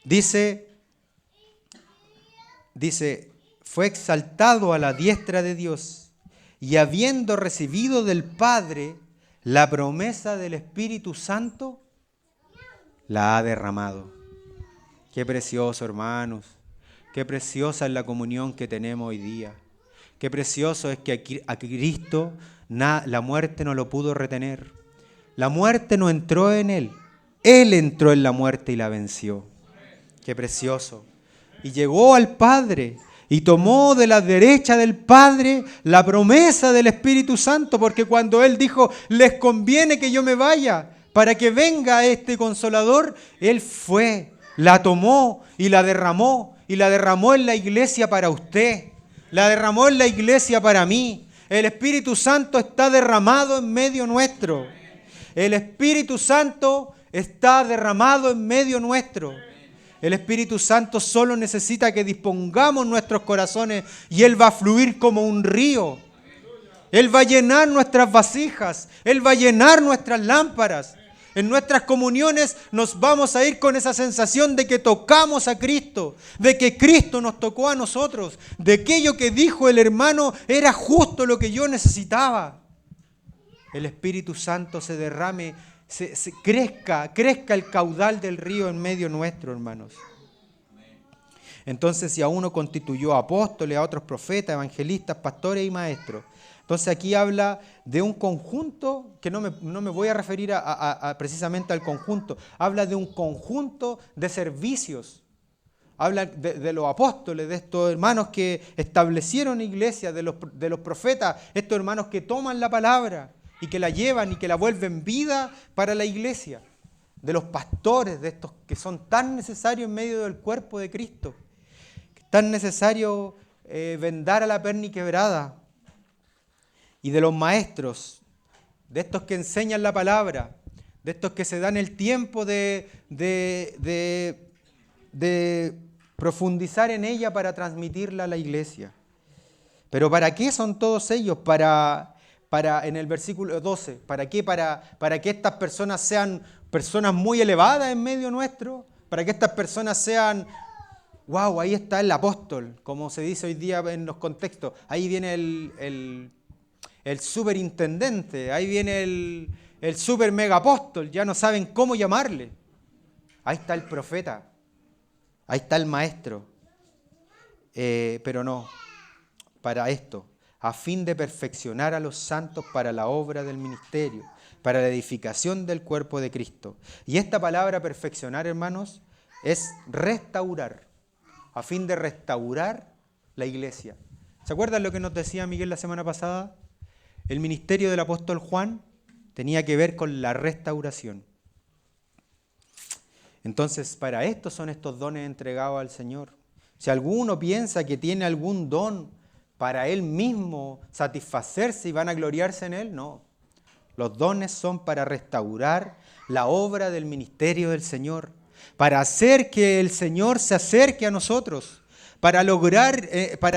dice, fue exaltado a la diestra de Dios y habiendo recibido del Padre la promesa del Espíritu Santo, la ha derramado. Qué precioso, hermanos. Qué preciosa es la comunión que tenemos hoy día. Qué precioso es que a Cristo la muerte no lo pudo retener. La muerte no entró en Él. Él entró en la muerte y la venció. Qué precioso. Y llegó al Padre y tomó de la derecha del Padre la promesa del Espíritu Santo, porque cuando Él dijo, les conviene que yo me vaya para que venga este Consolador, Él fue, la tomó y la derramó en la iglesia para usted, la derramó en la iglesia para mí. El Espíritu Santo está derramado en medio nuestro. El Espíritu Santo está derramado en medio nuestro. El Espíritu Santo solo necesita que dispongamos nuestros corazones y Él va a fluir como un río. Él va a llenar nuestras vasijas, Él va a llenar nuestras lámparas. En nuestras comuniones nos vamos a ir con esa sensación de que tocamos a Cristo, de que Cristo nos tocó a nosotros, de aquello que dijo el hermano era justo lo que yo necesitaba. El Espíritu Santo se derrame, crezca el caudal del río en medio nuestro, hermanos. Entonces, si a uno constituyó apóstoles, a otros profetas, evangelistas, pastores y maestros. Entonces aquí habla de un conjunto, que no me voy a referir precisamente al conjunto, habla de un conjunto de servicios. Habla de los apóstoles, de estos hermanos que establecieron iglesias, de los profetas, estos hermanos que toman la palabra y que la llevan y que la vuelven vida para la iglesia. De los pastores, de estos que son tan necesarios en medio del cuerpo de Cristo. Tan necesario vendar a la perna quebrada. Y de los maestros, de estos que enseñan la palabra, de estos que se dan el tiempo de profundizar en ella para transmitirla a la iglesia. Pero ¿para qué son todos ellos? En el versículo 12, ¿para qué? Para que estas personas sean personas muy elevadas en medio nuestro, para que estas personas sean, wow, ahí está el apóstol, como se dice hoy día en los contextos, ahí viene el superintendente, ahí viene el super mega apóstol, ya no saben cómo llamarle. Ahí está el profeta, ahí está el maestro. Pero no, para esto, a fin de perfeccionar a los santos para la obra del ministerio, para la edificación del cuerpo de Cristo. Y esta palabra perfeccionar, hermanos, es restaurar, a fin de restaurar la iglesia. ¿Se acuerdan lo que nos decía Miguel la semana pasada? El ministerio del apóstol Juan tenía que ver con la restauración. Entonces, para esto son estos dones entregados al Señor. Si alguno piensa que tiene algún don para él mismo satisfacerse y van a gloriarse en él, no. Los dones son para restaurar la obra del ministerio del Señor, para hacer que el Señor se acerque a nosotros, para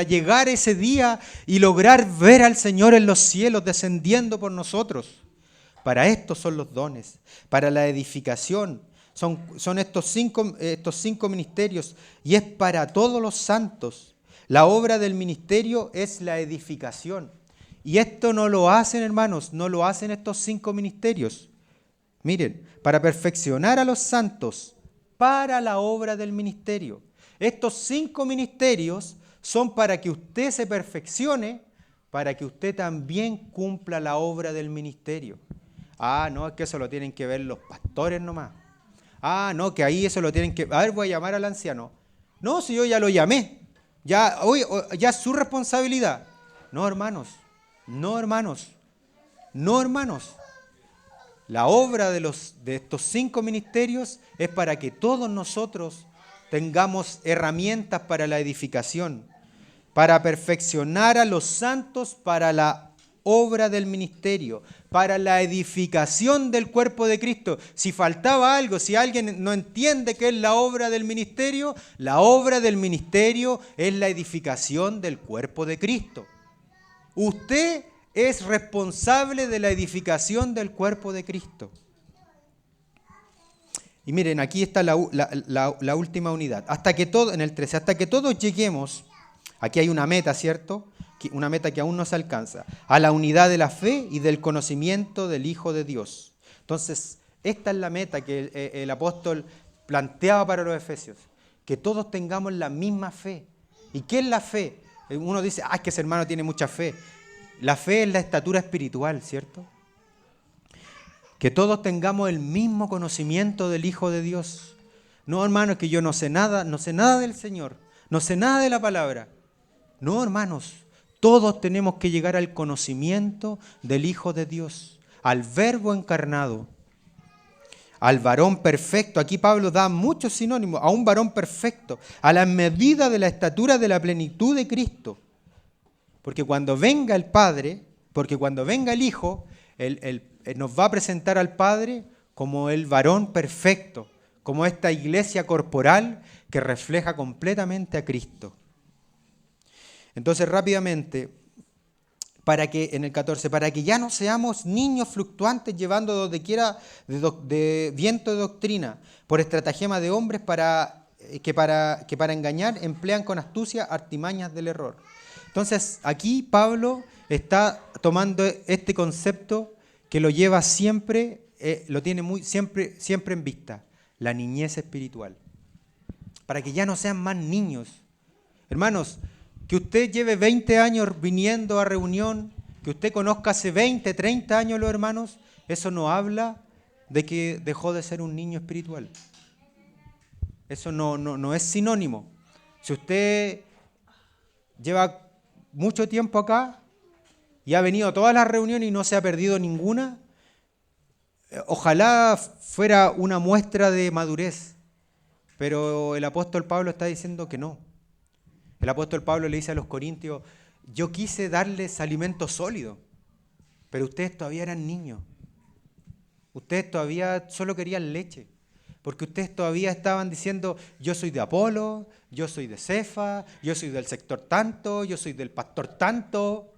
llegar ese día y lograr ver al Señor en los cielos descendiendo por nosotros. Para esto son los dones, para la edificación. Son estos cinco ministerios y es para todos los santos. La obra del ministerio es la edificación. Y esto no lo hacen, hermanos, no lo hacen estos 5 ministerios. Miren, para perfeccionar a los santos para la obra del ministerio. Estos 5 ministerios son para que usted se perfeccione, para que usted también cumpla la obra del ministerio. Ah, no, es que eso lo tienen que ver los pastores nomás. Ah, no, que ahí eso lo tienen que... A ver, voy a llamar al anciano. No, si yo ya lo llamé. Ya es su responsabilidad. No, hermanos. No, hermanos. No, hermanos. La obra de estos 5 ministerios es para que todos nosotros tengamos herramientas para la edificación, para perfeccionar a los santos para la obra del ministerio, para la edificación del cuerpo de Cristo. Si faltaba algo, si alguien no entiende qué es la obra del ministerio es la edificación del cuerpo de Cristo. Usted es responsable de la edificación del cuerpo de Cristo. Y miren, aquí está la última unidad. En el 13, hasta que todos lleguemos, aquí hay una meta, ¿cierto? Una meta que aún no se alcanza, a la unidad de la fe y del conocimiento del Hijo de Dios. Entonces, esta es la meta que el apóstol planteaba para los efesios, que todos tengamos la misma fe. ¿Y qué es la fe? Uno dice, es que ese hermano tiene mucha fe. La fe es la estatura espiritual, ¿cierto? Que todos tengamos el mismo conocimiento del Hijo de Dios. No, hermano, es que yo no sé nada del Señor, no sé nada de la palabra. No, hermanos, todos tenemos que llegar al conocimiento del Hijo de Dios, al Verbo encarnado, al varón perfecto. Aquí Pablo da muchos sinónimos, a un varón perfecto, a la medida de la estatura de la plenitud de Cristo. Porque cuando venga el Padre, porque cuando venga el Hijo, Él nos va a presentar al Padre como el varón perfecto, como esta iglesia corporal que refleja completamente a Cristo. Entonces, rápidamente, en el 14, para que ya no seamos niños fluctuantes llevando donde quiera de viento de doctrina, por estratagema de hombres que para engañar emplean con astucia artimañas del error. Entonces, aquí Pablo está tomando este concepto que lo lleva siempre, lo tiene siempre en vista, la niñez espiritual. Para que ya no sean más niños. Hermanos, que usted lleve 20 años viniendo a reunión, que usted conozca hace 20, 30 años los hermanos, eso no habla de que dejó de ser un niño espiritual. Eso no es sinónimo. Si usted lleva mucho tiempo acá y ha venido a todas las reuniones y no se ha perdido ninguna, ojalá fuera una muestra de madurez. Pero el apóstol Pablo está diciendo que no. El apóstol Pablo le dice a los corintios, yo quise darles alimento sólido, pero ustedes todavía eran niños. Ustedes todavía solo querían leche, porque ustedes todavía estaban diciendo, yo soy de Apolo, yo soy de Cefa, yo soy del sector tanto, yo soy del pastor tanto.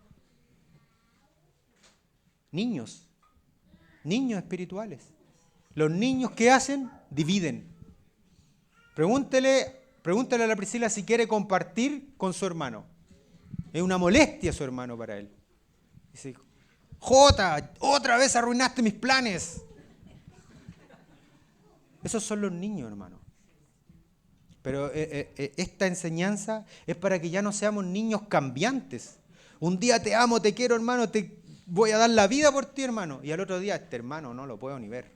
Niños espirituales. Los niños, ¿qué hacen? Dividen. Pregúntele a la Priscila si quiere compartir con su hermano. Es una molestia su hermano para él. Dice, Jota, otra vez arruinaste mis planes. Esos son los niños, hermano. Pero esta enseñanza es para que ya no seamos niños cambiantes. Un día te amo, te quiero, hermano, te voy a dar la vida por ti, hermano. Y al otro día, este hermano no lo puedo ni ver.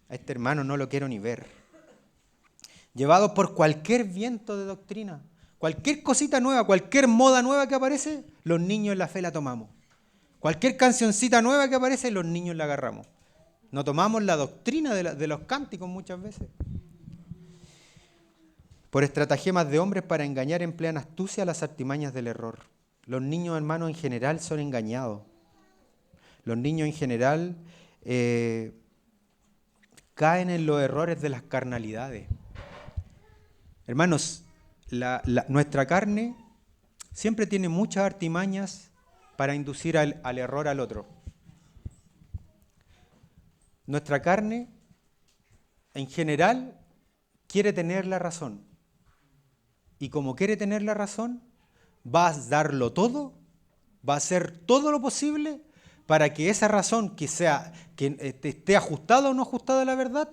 A este hermano no lo quiero ni ver. Llevados por cualquier viento de doctrina, cualquier cosita nueva, cualquier moda nueva que aparece, los niños en la fe la tomamos. Cualquier cancioncita nueva que aparece, los niños la agarramos. No tomamos la doctrina de los cánticos muchas veces. Por estratagemas de hombres para engañar emplean astucia las artimañas del error. Los niños, hermanos, en general son engañados. Los niños en general caen en los errores de las carnalidades. Hermanos, nuestra carne siempre tiene muchas artimañas para inducir al error al otro. Nuestra carne, en general, quiere tener la razón. Y como quiere tener la razón, va a darlo todo, va a hacer todo lo posible para que esa razón que esté ajustada o no ajustada a la verdad,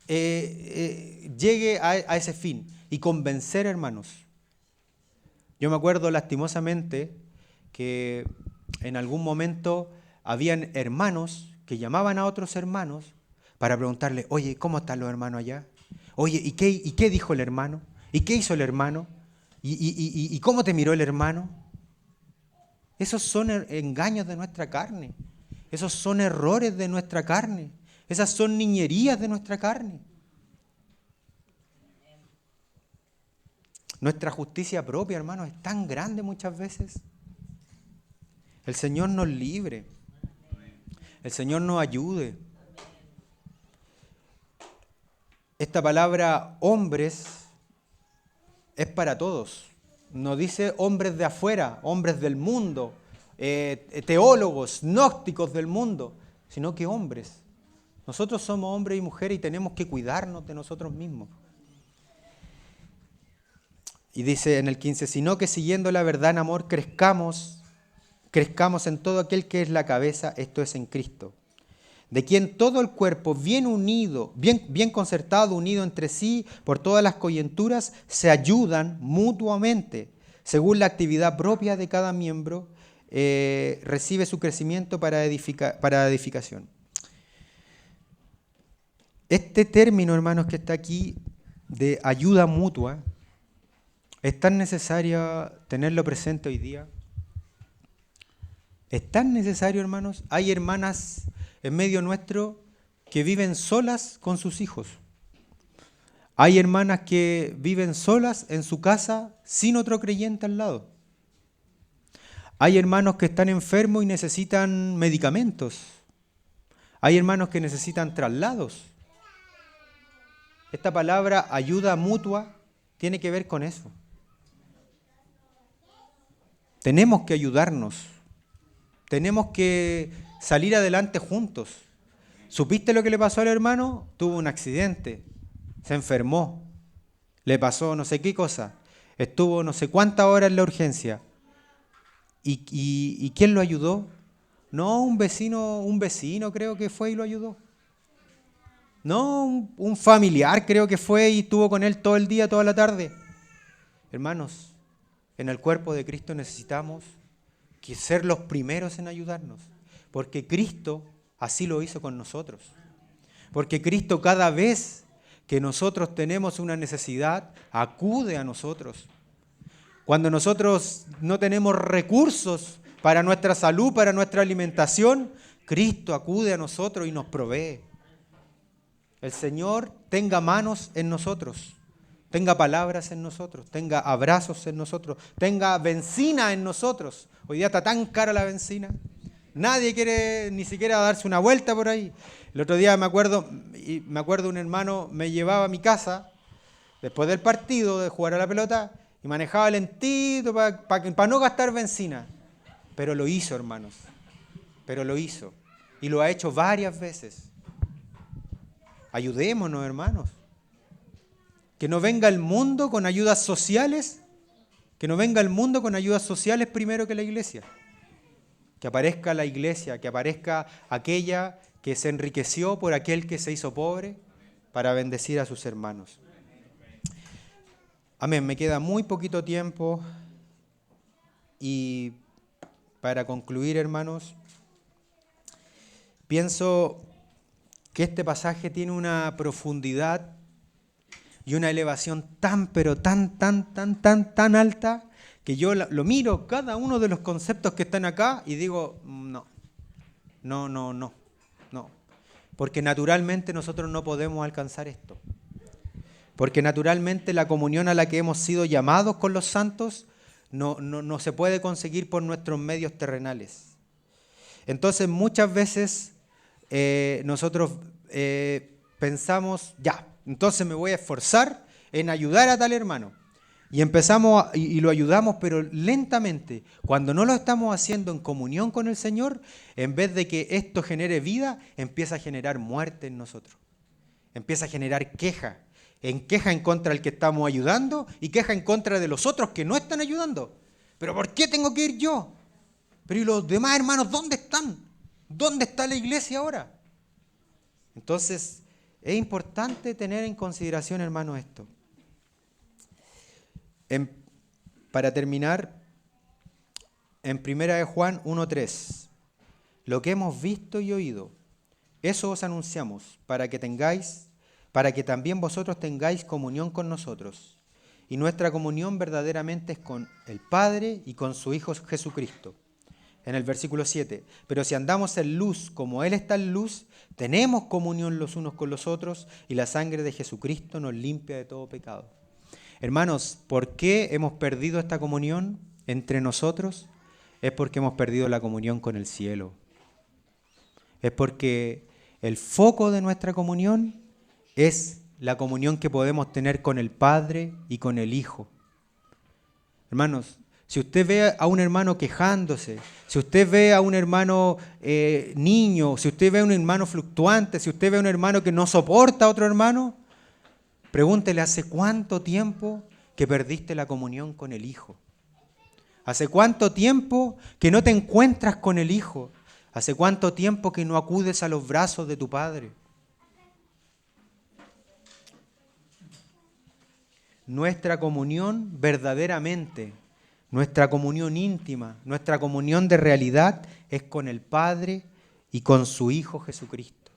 llegue a ese fin y convencer, hermanos. Yo me acuerdo lastimosamente que en algún momento habían hermanos que llamaban a otros hermanos para preguntarle, oye, ¿cómo están los hermanos allá? Oye, ¿y qué dijo el hermano? ¿Y qué hizo el hermano? ¿Y cómo te miró el hermano? Esos son engaños de nuestra carne. Esos son errores de nuestra carne. Esas son niñerías de nuestra carne. Nuestra justicia propia, hermanos, es tan grande muchas veces. El Señor nos libre. El Señor nos ayude. Esta palabra hombres es para todos. No dice hombres de afuera, hombres del mundo, teólogos, gnósticos del mundo, sino que hombres. Nosotros somos hombres y mujeres y tenemos que cuidarnos de nosotros mismos. Y dice en el 15, sino que siguiendo la verdad en amor crezcamos en todo aquel que es la cabeza, esto es en Cristo, de quien todo el cuerpo bien unido, bien concertado, unido entre sí por todas las coyunturas, se ayudan mutuamente, según la actividad propia de cada miembro, recibe su crecimiento para edificación. Este término, hermanos, que está aquí, de ayuda mutua, es tan necesario tenerlo presente hoy día. Es tan necesario, hermanos. Hay hermanas en medio nuestro que viven solas con sus hijos. Hay hermanas que viven solas en su casa sin otro creyente al lado. Hay hermanos que están enfermos y necesitan medicamentos. Hay hermanos que necesitan traslados. Esta palabra ayuda mutua tiene que ver con eso. Tenemos que ayudarnos. Tenemos que salir adelante juntos. ¿Supiste lo que le pasó al hermano? Tuvo un accidente, se enfermó, le pasó no sé qué cosa, estuvo no sé cuántas horas en la urgencia. ¿Y quién lo ayudó? No, un vecino creo que fue y lo ayudó. No, un familiar creo que fue y estuvo con él todo el día, toda la tarde. Hermanos, en el cuerpo de Cristo necesitamos ser los primeros en ayudarnos, porque Cristo así lo hizo con nosotros. Porque Cristo cada vez que nosotros tenemos una necesidad, acude a nosotros. Cuando nosotros no tenemos recursos para nuestra salud, para nuestra alimentación, Cristo acude a nosotros y nos provee. El Señor tenga manos en nosotros, tenga palabras en nosotros, tenga abrazos en nosotros, tenga benzina en nosotros. Hoy día está tan cara la benzina. Nadie quiere ni siquiera darse una vuelta por ahí. El otro día me acuerdo un hermano me llevaba a mi casa después del partido de jugar a la pelota y manejaba lentito para no gastar benzina. Pero lo hizo, hermanos. Pero lo hizo. Y lo ha hecho varias veces. Ayudémonos, hermanos. Que no venga el mundo con ayudas sociales. Que no venga el mundo con ayudas sociales primero que la iglesia. Que aparezca la iglesia, que aparezca aquella que se enriqueció por aquel que se hizo pobre para bendecir a sus hermanos. Amén, me queda muy poquito tiempo y para concluir, hermanos, pienso que este pasaje tiene una profundidad y una elevación tan, pero tan alta, que yo lo miro cada uno de los conceptos que están acá y digo, no. Porque naturalmente nosotros no podemos alcanzar esto. Porque naturalmente la comunión a la que hemos sido llamados con los santos no se puede conseguir por nuestros medios terrenales. Entonces muchas veces nosotros pensamos, ya, entonces me voy a esforzar en ayudar a tal hermano. Y empezamos y lo ayudamos, pero lentamente. Cuando no lo estamos haciendo en comunión con el Señor, en vez de que esto genere vida, empieza a generar muerte en nosotros. Empieza a generar queja en contra del que estamos ayudando y queja en contra de los otros que no están ayudando. ¿Pero por qué tengo que ir yo? Pero ¿y los demás hermanos dónde están? ¿Dónde está la iglesia ahora? Entonces, es importante tener en consideración, hermanos, esto. Para terminar, en 1 Juan 1:3, lo que hemos visto y oído, eso os anunciamos, para que también vosotros tengáis comunión con nosotros. Y nuestra comunión verdaderamente es con el Padre y con su Hijo Jesucristo. En el versículo 7, pero si andamos en luz como Él está en luz, tenemos comunión los unos con los otros y la sangre de Jesucristo nos limpia de todo pecado. Hermanos, ¿por qué hemos perdido esta comunión entre nosotros? Es porque hemos perdido la comunión con el cielo. Es porque el foco de nuestra comunión es la comunión que podemos tener con el Padre y con el Hijo. Hermanos, si usted ve a un hermano quejándose, si usted ve a un hermano niño, si usted ve a un hermano fluctuante, si usted ve a un hermano que no soporta a otro hermano, pregúntele hace cuánto tiempo que perdiste la comunión con el Hijo. ¿Hace cuánto tiempo que no te encuentras con el Hijo? ¿Hace cuánto tiempo que no acudes a los brazos de tu Padre? Nuestra comunión verdaderamente, nuestra comunión íntima, nuestra comunión de realidad es con el Padre y con su Hijo Jesucristo.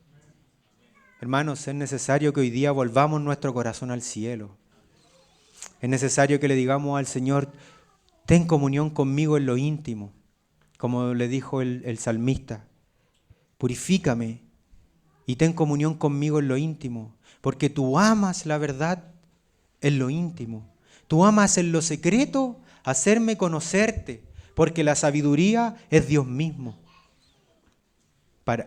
Hermanos, es necesario que hoy día volvamos nuestro corazón al cielo. Es necesario que le digamos al Señor, ten comunión conmigo en lo íntimo, como le dijo el salmista. Purifícame y ten comunión conmigo en lo íntimo, porque tú amas la verdad en lo íntimo. Tú amas en lo secreto hacerme conocerte, porque la sabiduría es Dios mismo.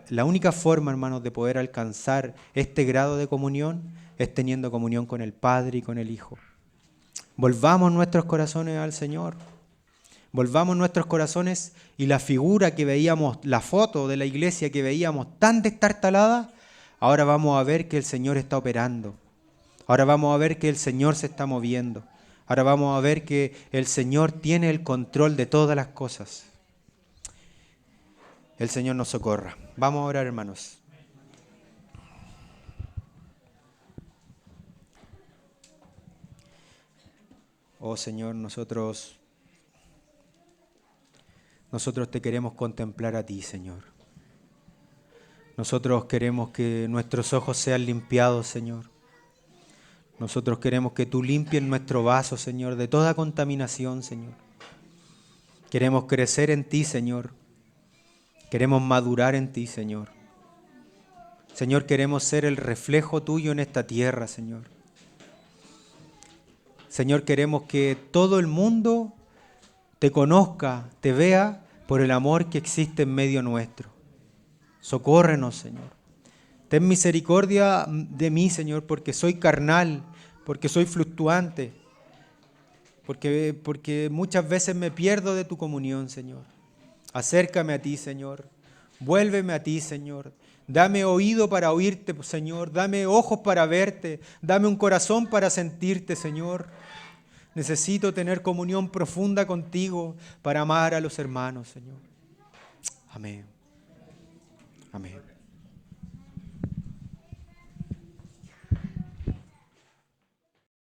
La única forma, hermanos, de poder alcanzar este grado de comunión es teniendo comunión con el Padre y con el Hijo. Volvamos nuestros corazones al Señor. Volvamos nuestros corazones y la figura que veíamos, la foto de la iglesia que veíamos tan destartalada, ahora vamos a ver que el Señor está operando. Ahora vamos a ver que el Señor se está moviendo. Ahora vamos a ver que el Señor tiene el control de todas las cosas. El Señor nos socorra. Vamos a orar, hermanos. Oh Señor, nosotros te queremos contemplar a ti, Señor. Nosotros queremos que nuestros ojos sean limpiados, Señor. Nosotros queremos que tú limpies nuestro vaso, Señor, de toda contaminación, Señor. Queremos crecer en ti, Señor. Queremos madurar en ti, Señor. Señor, queremos ser el reflejo tuyo en esta tierra, Señor. Señor, queremos que todo el mundo te conozca, te vea por el amor que existe en medio nuestro. Socórrenos, Señor. Ten misericordia de mí, Señor, porque soy carnal, porque soy fluctuante, porque muchas veces me pierdo de tu comunión, Señor. Acércame a ti, Señor. Vuélveme a ti, Señor. Dame oído para oírte, Señor. Dame ojos para verte. Dame un corazón para sentirte, Señor. Necesito tener comunión profunda contigo para amar a los hermanos, Señor. Amén. Amén.